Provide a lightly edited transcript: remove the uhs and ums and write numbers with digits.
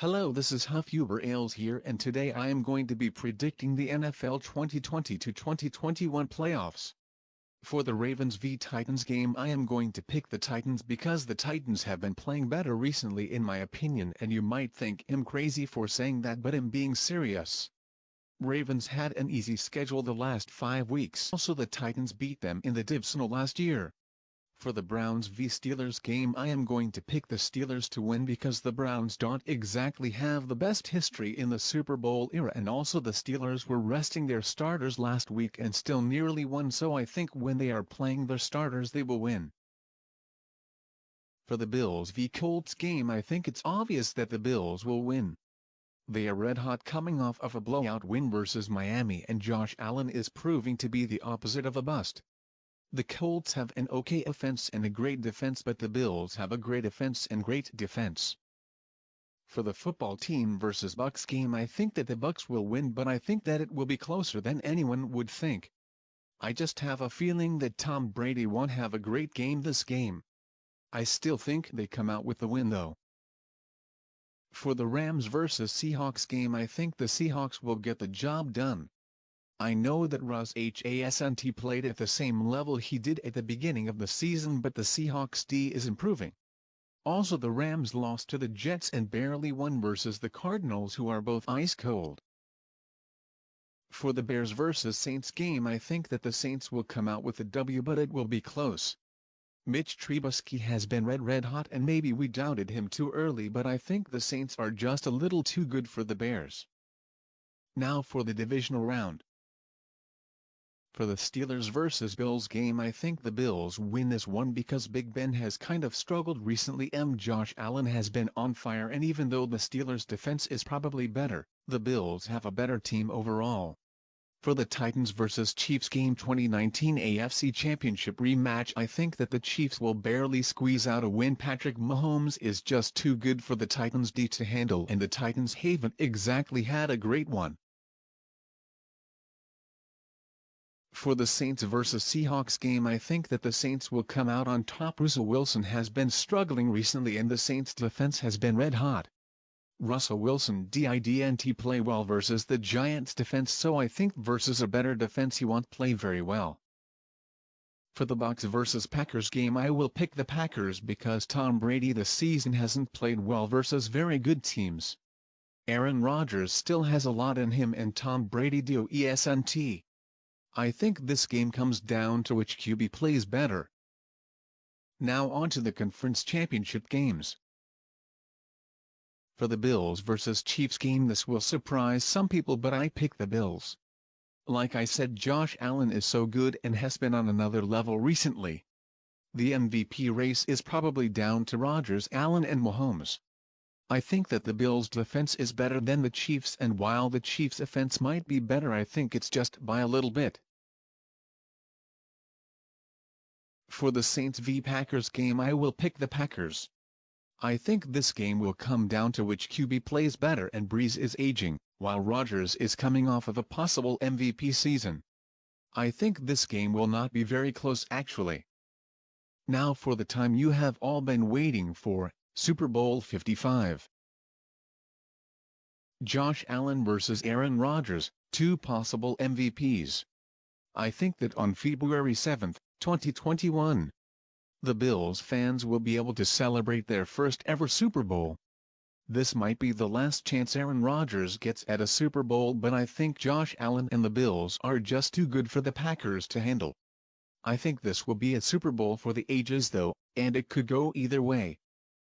Hello, this is Huff Ales here, and today I am going to be predicting the NFL 2020 to 2021 playoffs. For the Ravens v Titans game, I am going to pick the Titans because the Titans have been playing better recently in my opinion, and you might think I'm crazy for saying that, but I'm being serious. Ravens had an easy schedule the last 5 weeks. Also, the Titans beat them in the Divisional last year. For the Browns v Steelers game, I am going to pick the Steelers to win because the Browns don't exactly have the best history in the Super Bowl era, and also the Steelers were resting their starters last week and still nearly won, so I think when they are playing their starters they will win. For the Bills v Colts game, I think it's obvious that the Bills will win. They are red hot coming off of a blowout win versus Miami, and Josh Allen is proving to be the opposite of a bust. The Colts have an okay offense and a great defense, but the Bills have a great offense and great defense. For the football team versus Bucs game, I think that the Bucs will win, but I think that it will be closer than anyone would think. I just have a feeling that Tom Brady won't have a great game this game. I still think they come out with the win though. For the Rams versus Seahawks game, I think the Seahawks will get the job done. I know that Russ hasn't played at the same level he did at the beginning of the season, but the Seahawks D is improving. Also, the Rams lost to the Jets and barely won versus the Cardinals, who are both ice cold. For the Bears versus Saints game, I think that the Saints will come out with a W, but it will be close. Mitch Trubisky has been red hot, and maybe we doubted him too early, but I think the Saints are just a little too good for the Bears. Now for the divisional round. For the Steelers vs Bills game, I think the Bills win this one because Big Ben has kind of struggled recently. Josh Allen has been on fire, and even though the Steelers defense is probably better, the Bills have a better team overall. For the Titans vs Chiefs game, 2019 AFC Championship rematch, I think that the Chiefs will barely squeeze out a win. Patrick Mahomes is just too good for the Titans D to handle, and the Titans haven't exactly had a great one. For the Saints vs Seahawks game, I think that the Saints will come out on top. Russell Wilson has been struggling recently, and the Saints defense has been red hot. Russell Wilson didn't play well versus the Giants defense, so I think versus a better defense he won't play very well. For the Bucs vs Packers game, I will pick the Packers because Tom Brady this season hasn't played well versus very good teams. Aaron Rodgers still has a lot in him, and Tom Brady doesn't. I think this game comes down to which QB plays better. Now on to the conference championship games. For the Bills vs Chiefs game, this will surprise some people, but I pick the Bills. Like I said, Josh Allen is so good and has been on another level recently. The MVP race is probably down to Rodgers, Allen and Mahomes. I think that the Bills' defense is better than the Chiefs', and while the Chiefs' offense might be better, I think it's just by a little bit. For the Saints v Packers game, I will pick the Packers. I think this game will come down to which QB plays better, and Breeze is aging, while Rodgers is coming off of a possible MVP season. I think this game will not be very close actually. Now for the time you have all been waiting for, Super Bowl 55. Josh Allen vs Aaron Rodgers, two possible MVPs. I think that on February 7, 2021, the Bills fans will be able to celebrate their first ever Super Bowl. This might be the last chance Aaron Rodgers gets at a Super Bowl, but I think Josh Allen and the Bills are just too good for the Packers to handle. I think this will be a Super Bowl for the ages though, and it could go either way.